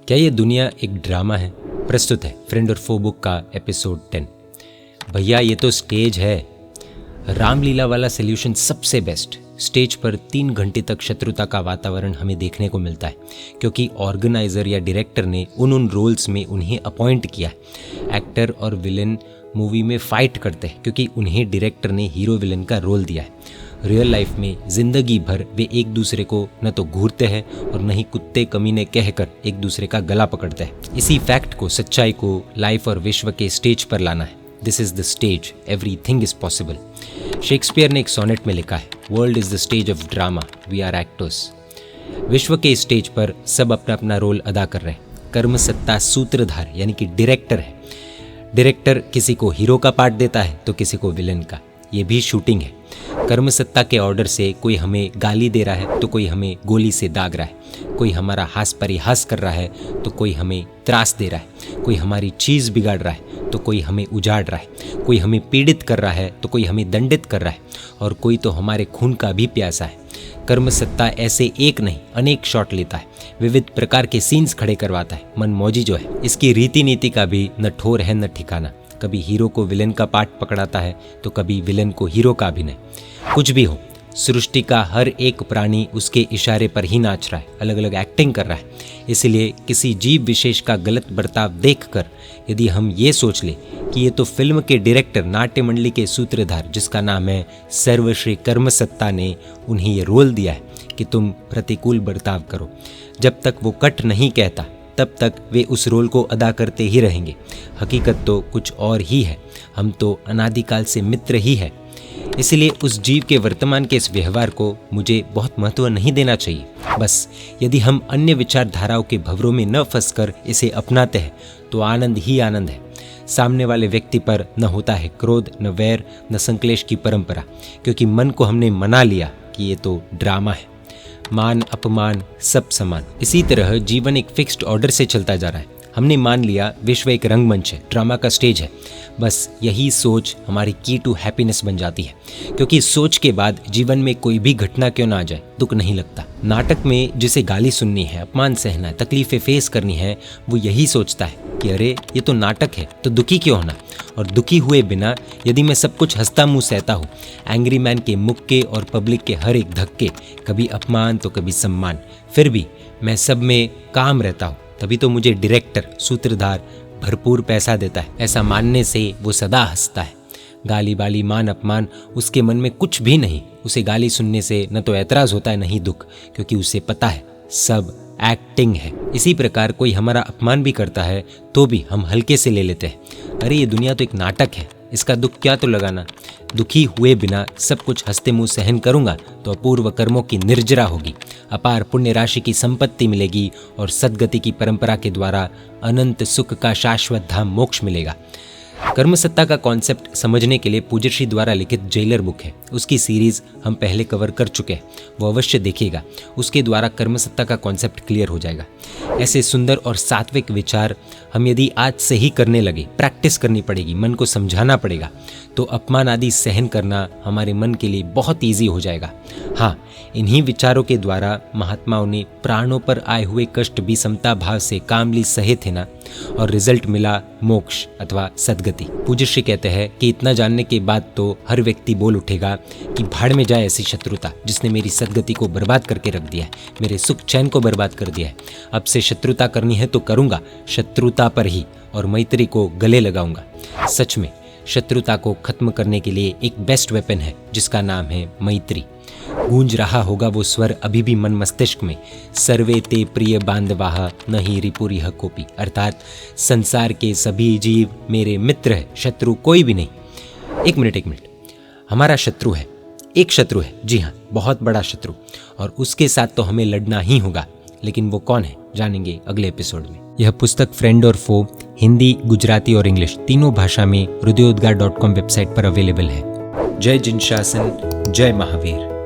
क्या ये दुनिया एक ड्रामा है? प्रस्तुत है फ्रेंड और फो बुक का एपिसोड 10। भैया ये तो स्टेज है। रामलीला वाला सोल्यूशन सबसे बेस्ट। स्टेज पर 3 घंटे तक शत्रुता का वातावरण हमें देखने को मिलता है, क्योंकि ऑर्गेनाइजर या डायरेक्टर ने उन रोल्स में उन्हें अपॉइंट किया है। एक्टर और विलन मूवी में फाइट करते हैं क्योंकि उन्हें डायरेक्टर ने हीरो विलन का रोल दिया है। रियल लाइफ में जिंदगी भर वे एक दूसरे को न तो घूरते हैं और न ही कुत्ते कमीने कहकर एक दूसरे का गला पकड़ते हैं। इसी फैक्ट को, सच्चाई को लाइफ और विश्व के स्टेज पर लाना है। This is the stage, everything is possible. Shakespeare ने एक सोनेट में लिखा है, world is the stage of drama, we are actors. विश्व के स्टेज पर सब अपना अपना रोल अदा कर रहे हैं। कर्म सत्ता सूत्रधार यानी कि डायरेक्टर है। डायरेक्टर किसी को हीरो का पार्ट देता है तो किसी को विलन का। ये भी शूटिंग है। कर्म सत्ता के ऑर्डर से कोई हमें गाली दे रहा है तो कोई हमें गोली से दाग रहा है। कोई हमारा हास परिहास कर रहा है तो कोई हमें त्रास दे रहा है। कोई हमारी चीज़ बिगाड़ रहा है तो कोई हमें उजाड़ रहा है। कोई हमें पीड़ित कर रहा है तो कोई हमें दंडित कर रहा है, और कोई तो हमारे खून का भी प्यासा है। कर्म सत्ता ऐसे एक नहीं अनेक शॉट लेता है, विविध प्रकार के सीन्स खड़े करवाता है। मनमौजी जो है, इसकी रीति नीति का भी न ठोर है न ठिकाना। कभी हीरो को विलन का पार्ट पकड़ाता है तो कभी विलन को हीरो का अभिनय। कुछ भी हो, सृष्टि का हर एक प्राणी उसके इशारे पर ही नाच रहा है, अलग अलग एक्टिंग कर रहा है। इसलिए किसी जीव विशेष का गलत बर्ताव देखकर यदि हम ये सोच ले कि ये तो फिल्म के डायरेक्टर, नाट्य मंडली के सूत्रधार जिसका नाम है सर्वश्री कर्म सत्ता ने उन्हें ये रोल दिया है कि तुम प्रतिकूल बर्ताव करो, जब तक वो कट नहीं कहता तब तक वे उस रोल को अदा करते ही रहेंगे। हकीकत तो कुछ और ही है। हम तो अनादिकाल से मित्र ही है। इसलिए उस जीव के वर्तमान के इस व्यवहार को मुझे बहुत महत्व नहीं देना चाहिए। बस यदि हम अन्य विचारधाराओं के भंवरों में न फंसकर इसे अपनाते हैं तो आनंद ही आनंद है। सामने वाले व्यक्ति पर न होता है क्रोध, न वैर, न संक्लेश की परंपरा, क्योंकि मन को हमने मना लिया कि ये तो ड्रामा है। मान अपमान सब समान। इसी तरह जीवन एक फिक्स्ड ऑर्डर से चलता जा रहा है। हमने मान लिया विश्व एक रंगमंच है, ड्रामा का स्टेज है। बस यही सोच हमारी की टू हैप्पीनेस बन जाती है, क्योंकि इस सोच के बाद जीवन में कोई भी घटना क्यों ना आ जाए दुख नहीं लगता। नाटक में जिसे गाली सुननी है, अपमान सहना है, तकलीफें फेस करनी है, वो यही सोचता है कि अरे ये तो नाटक है तो दुखी क्यों होना। और दुखी हुए बिना यदि मैं सब कुछ हंसता मुंह सहता हूँ, एंग्री मैन के मुक्के और पब्लिक के हर एक धक्के, कभी अपमान तो कभी सम्मान, फिर भी मैं सब में काम रहता हूँ, तभी तो मुझे डायरेक्टर, सूत्रधार भरपूर पैसा देता है। ऐसा मानने से वो सदा हंसता है। गाली बाली, मान अपमान उसके मन में कुछ भी नहीं। उसे गाली सुनने से न तो ऐतराज होता है न ही दुख, क्योंकि उसे पता है सब एक्टिंग है। इसी प्रकार कोई हमारा अपमान भी करता है तो भी हम हल्के से ले लेते हैं। अरे ये दुनिया तो एक नाटक है, इसका दुख क्या तो लगाना। दुखी हुए बिना सब कुछ हंसते मुंह सहन करूंगा तो अपूर्व कर्मों की निर्जरा होगी, अपार पुण्य राशि की संपत्ति मिलेगी और सद्गति की परंपरा के द्वारा अनंत सुख का शाश्वत धाम मोक्ष मिलेगा। कर्म सत्ता का कॉन्सेप्ट समझने के लिए पूज्यश्री द्वारा लिखित जेलर बुक है, उसकी सीरीज हम पहले कवर कर चुके हैं, वो अवश्य देखिएगा। उसके द्वारा कर्म सत्ता का कॉन्सेप्ट क्लियर हो जाएगा। ऐसे सुंदर और सात्विक विचार हम यदि आज से ही करने लगे, प्रैक्टिस करनी पड़ेगी, मन को समझाना पड़ेगा, तो अपमान आदि सहन करना हमारे मन के लिए बहुत ईजी हो जाएगा। हाँ, इन्हीं विचारों के द्वारा महात्माओं ने प्राणों पर आए हुए कष्ट भी समता भाव से कामली सहे थे ना, और रिजल्ट मिला मोक्ष अथवा सद्गति। पूज्यश्री कहते हैं कि इतना जानने के बाद तो हर व्यक्ति बोल उठेगा कि भाड़ में जाए ऐसी शत्रुता जिसने मेरी सद्गति को बर्बाद करके रख दिया है, मेरे सुख चैन को बर्बाद कर दिया है। अब से शत्रुता करनी है तो करूंगा, शत्रुता पर ही, और मैत्री को गले लगाऊंगा। सच में शत्रुता को खत्म करने के लिए एक बेस्ट वेपन है जिसका नाम है मैत्री। गूंज रहा होगा वो स्वर अभी भी मन मस्तिष्क में, सर्वे ते प्रिय बांधवाह नहीं रिपुरिह कोपी, अर्थात संसार के सभी जीव मेरे मित्र है, शत्रु कोई भी नहीं। एक मिनट, हमारा शत्रु है, एक शत्रु है, जी हाँ, बहुत बड़ा शत्रु, और उसके साथ तो हमें लड़ना ही होगा। लेकिन वो कौन है जानेंगे अगले एपिसोड में। यह पुस्तक फ्रेंड और फो हिंदी, गुजराती और इंग्लिश तीनों भाषा में हृदयोद्गार.com वेबसाइट पर अवेलेबल है। जय जिनशासन, जय महावीर।